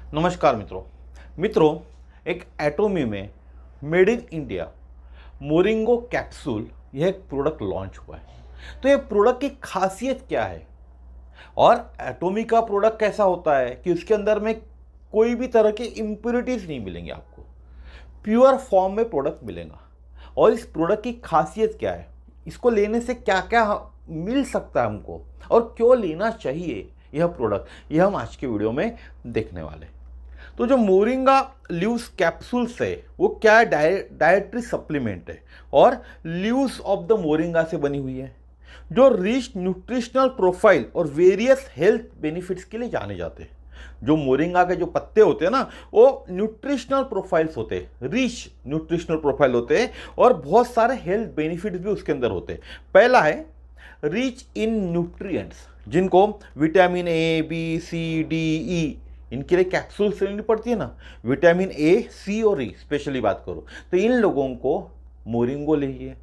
नमस्कार मित्रों एक एटोमी में made in India moringa capsule यह एक प्रोडक्ट लॉन्च हुआ है। तो ये प्रोडक्ट की खासियत क्या है और एटोमी का प्रोडक्ट कैसा होता है कि उसके अंदर में कोई भी तरह के इम्प्योरिटीज नहीं मिलेंगे, आपको प्योर फॉर्म में प्रोडक्ट मिलेगा। और इस प्रोडक्ट की खासियत क्या है, इसको लेने से क्या क्या मिल सकता है हमको और क्यों लेना चाहिए यह प्रोडक्ट, यह हम आज के वीडियो में देखने वाले हैं। तो जो मोरिंगा लीव्स कैप्सूल्स है वो क्या है, डाइटरी सप्लीमेंट है और लीव्स ऑफ द मोरिंगा से बनी हुई है, जो रिच न्यूट्रिशनल प्रोफाइल और वेरियस हेल्थ बेनिफिट्स के लिए जाने जाते हैं। जो मोरिंगा के जो पत्ते होते हैं ना, वो न्यूट्रिशनल प्रोफाइल्स होते हैं, रिच न्यूट्रिशनल प्रोफाइल होते हैं और बहुत सारे हेल्थ बेनिफिट्स भी उसके अंदर होते हैं। पहला है रिच इन न्यूट्रिएंट्स, जिनको vitamin A B C D E इनके लिए कैप्सूल से लेनी पड़ती है ना, विटामिन ए सी और ई स्पेशली बात करो तो इन लोगों को मोरिंगो लीजिए,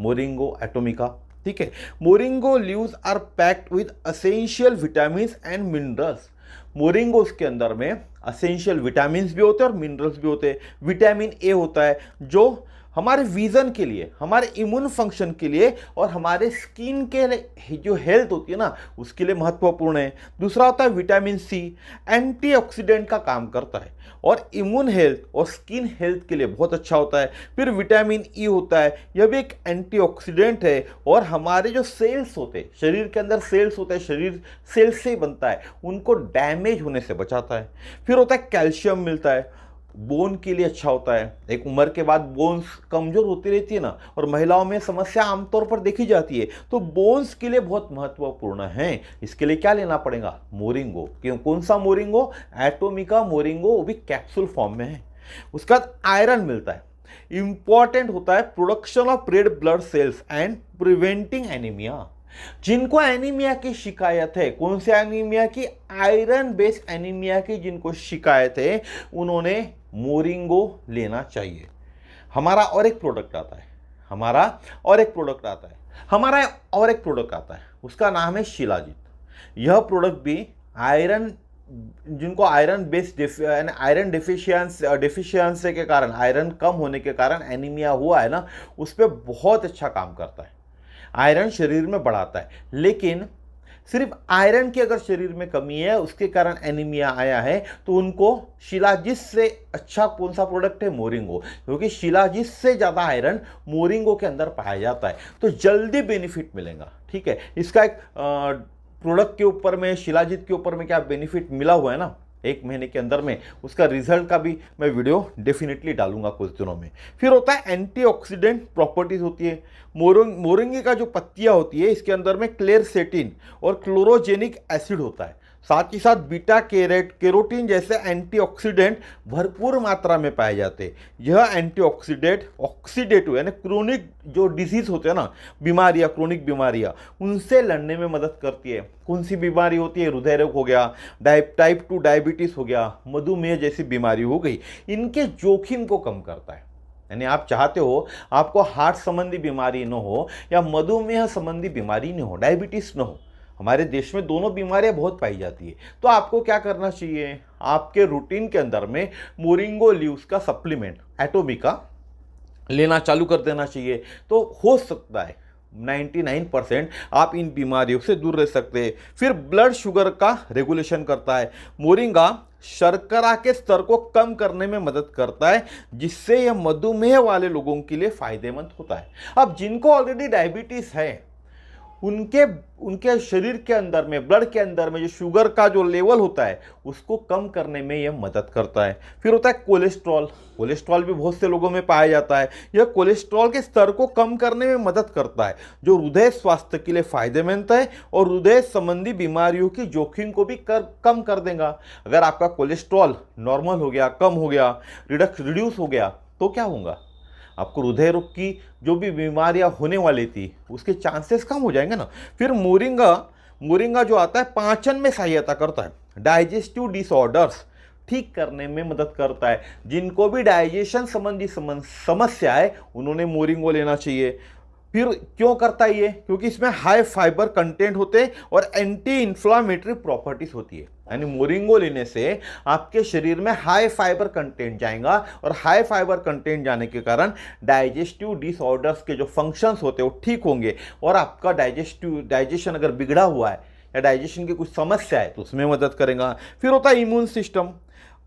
मोरिंगो एटोमिका। ठीक है, moringa leaves are packed with essential vitamin and minerals. Moringa के अंदर में असेंशियल विटामिन भी होते हैं और मिनरल्स भी होते हैं। विटामिन ए होता है जो हमारे विजन के लिए, हमारे इम्यून फंक्शन के लिए और हमारे स्किन के लिए जो हेल्थ होती है ना उसके लिए महत्वपूर्ण है। दूसरा होता है विटामिन सी, एंटीऑक्सीडेंट का काम करता है और इम्यून हेल्थ और स्किन हेल्थ के लिए बहुत अच्छा होता है। फिर विटामिन ई होता है, यह भी एक एंटीऑक्सीडेंट है और हमारे जो सेल्स होते हैं, शरीर के अंदर सेल्स होते हैं, शरीर सेल्स से ही बनता है, उनको डैमेज होने से बचाता है। फिर होता है कैल्शियम मिलता है, बोन के लिए अच्छा होता है। एक उम्र के बाद बोन्स कमजोर होती रहती है ना, और महिलाओं में समस्या आमतौर पर देखी जाती है, तो बोन्स के लिए बहुत महत्वपूर्ण है। इसके लिए क्या लेना पड़ेगा, मोरिंगो। क्यों, कौन सा मोरिंगो, एटोमिका मोरिंगो, वो भी कैप्सूल फॉर्म में है। उसके बाद आयरन मिलता है, इंपॉर्टेंट होता है production of red blood cells and preventing anaemia. जिनको एनीमिया की शिकायत है, कौन से एनीमिया की, आयरन बेस्ड एनीमिया की जिनको शिकायत है, उन्होंने मोरिंगो लेना चाहिए। हमारा और एक प्रोडक्ट आता है, उसका नाम है शिलाजीत। यह प्रोडक्ट भी आयरन, जिनको आयरन बेस्ड आयरन डिफिशियंसी के कारण, आयरन कम होने के कारण एनीमिया हुआ है ना, उस पर बहुत अच्छा काम करता है। आयरन शरीर में बढ़ाता है, लेकिन सिर्फ आयरन की अगर शरीर में कमी है, उसके कारण एनीमिया आया है, तो उनको शिलाजीत से अच्छा कौन सा प्रोडक्ट है, मोरिंगो। क्योंकि शिलाजीत से ज़्यादा आयरन मोरिंगो के अंदर पाया जाता है, तो जल्दी बेनिफिट मिलेगा। ठीक है, इसका एक प्रोडक्ट के ऊपर में, शिलाजीत के ऊपर में क्या बेनिफिट मिला हुआ है ना 1 महीने के अंदर में, उसका रिजल्ट का भी मैं वीडियो डेफिनेटली डालूंगा कुछ दिनों में। फिर होता है एंटीऑक्सीडेंट प्रॉपर्टीज होती है। मोरिंगे का जो पत्तियां होती है, इसके अंदर में क्लेरसेटिन और क्लोरोजेनिक एसिड होता है, साथ ही साथ बीटा कैरोटीन जैसे एंटीऑक्सीडेंट भरपूर मात्रा में पाए जाते हैं। यह एंटीऑक्सीडेंट ऑक्सीडेटिव यानी क्रोनिक जो डिजीज होते हैं ना, बीमारियां, क्रोनिक बीमारियां, उनसे लड़ने में मदद करती है। कौन सी बीमारी होती है, हृदय रोग हो गया, टाइप 2 डायबिटीज हो गया, मधुमेह जैसी बीमारी हो गई, इनके जोखिम को कम करता है। यानी आप चाहते हो आपको हार्ट संबंधी बीमारी न हो या मधुमेह संबंधी बीमारी न हो, डायबिटीज न हो। हमारे देश में दोनों बीमारियां बहुत पाई जाती है, तो आपको क्या करना चाहिए, आपके रूटीन के अंदर में मोरिंगो लीव्स का सप्लीमेंट एटोमिका लेना चालू कर देना चाहिए। तो हो सकता है 99% आप इन बीमारियों से दूर रह सकते हैं। फिर ब्लड शुगर का रेगुलेशन करता है। मोरिंगा शर्करा के स्तर को कम करने में मदद करता है, जिससे यह मधुमेह वाले लोगों के लिए फायदेमंद होता है। अब जिनको ऑलरेडी डायबिटीज है, उनके शरीर के अंदर में, ब्लड के अंदर में जो शुगर का जो लेवल होता है, उसको कम करने में यह मदद करता है। फिर होता है कोलेस्ट्रॉल भी बहुत से लोगों में पाया जाता है। यह कोलेस्ट्रॉल के स्तर को कम करने में मदद करता है, जो हृदय स्वास्थ्य के लिए फायदेमंद है और हृदय संबंधी बीमारियों की जोखिम को भी कम कर देगा। अगर आपका कोलेस्ट्रॉल नॉर्मल हो गया, कम हो गया, रिड्यूस हो गया, तो क्या होगा, आपको हृदय रोग की जो भी बीमारियां होने वाली थी उसके चांसेस कम हो जाएंगे ना। फिर मोरिंगा जो आता है, पाचन में सहायता करता है, डाइजेस्टिव डिसऑर्डर्स ठीक करने में मदद करता है। जिनको भी डाइजेशन संबंधी समस्या है, उन्होंने मोरिंगो लेना चाहिए। फिर क्यों करता है ये? क्योंकि इसमें हाई फाइबर कंटेंट होते हैं और एंटी इंफ्लामेटरी प्रॉपर्टीज होती है। यानी मोरिंगो लेने से आपके शरीर में हाई फाइबर कंटेंट जाएगा और हाई फाइबर कंटेंट जाने के कारण डाइजेस्टिव डिसऑर्डर्स के जो फंक्शंस होते हैं वो ठीक होंगे और आपका डाइजेशन अगर बिगड़ा हुआ है या डाइजेशन की कुछ समस्या है तो उसमें मदद करेगा। फिर होता है immune system.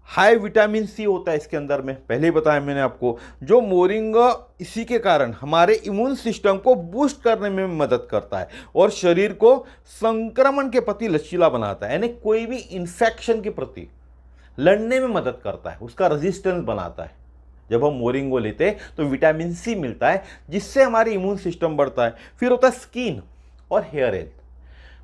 High vitamin C होता है इसके अंदर में, पहले ही बताया मैंने आपको, जो मोरिंगा इसी के कारण हमारे इम्यून सिस्टम को बूस्ट करने में मदद करता है और शरीर को संक्रमण के प्रति लचीला बनाता है। यानी कोई भी इंफेक्शन के प्रति लड़ने में मदद करता है, उसका रेजिस्टेंस बनाता है। जब हम मोरिंगो लेते हैं तो विटामिन सी मिलता है जिससे हमारी इम्यून सिस्टम बढ़ता है। फिर होता है स्किन और हेयर हेल्थ।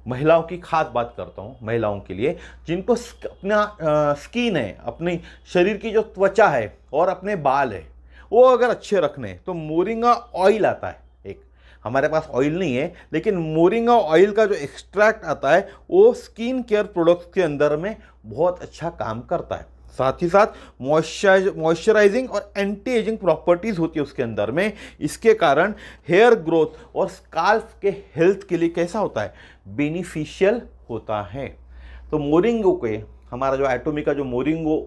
महिलाओं की खास बात करता हूँ, महिलाओं के लिए जिनको अपना स्किन है, अपनी शरीर की जो त्वचा है और अपने बाल है वो अगर अच्छे रखने तो मोरिंगा ऑयल आता है। एक हमारे पास ऑयल नहीं है लेकिन मोरिंगा ऑयल का जो एक्सट्रैक्ट आता है वो स्किन केयर प्रोडक्ट्स के अंदर में बहुत अच्छा काम करता है। साथ ही साथ मॉइस्चराइजिंग और एंटी एजिंग प्रॉपर्टीज होती है उसके अंदर में। इसके कारण हेयर ग्रोथ और स्काल्फ के हेल्थ के लिए कैसा होता है? बेनिफिशियल होता है। तो मोरिंगो के हमारा जो एटोमी का जो मोरिंगो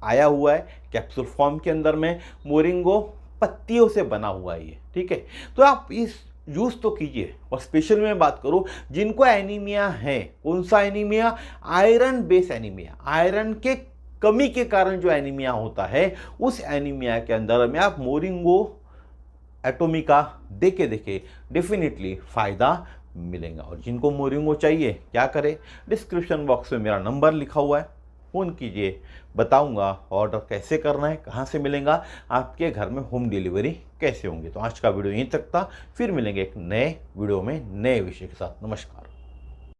आया हुआ है कैप्सूल फॉर्म के अंदर में, मोरिंगो पत्तियों से बना हुआ है ये, ठीक है। तो आप इस यूज़ तो कीजिए। और स्पेशल में बात करूं जिनको एनीमिया है, कौन सा anaemia? Iron base anaemia. Iron के कमी के कारण जो एनीमिया होता है उस एनीमिया के अंदर में आप मोरिंगो एटोमिका देखे डेफिनेटली फ़ायदा मिलेगा। और जिनको मोरिंगो चाहिए क्या करें? डिस्क्रिप्शन बॉक्स में मेरा नंबर लिखा हुआ है, फ़ोन कीजिए, बताऊंगा ऑर्डर कैसे करना है, कहाँ से मिलेगा, आपके घर में होम डिलीवरी कैसे होंगे। तो आज का वीडियो यहीं तक था, फिर मिलेंगे एक नए वीडियो में नए विषय के साथ। नमस्कार।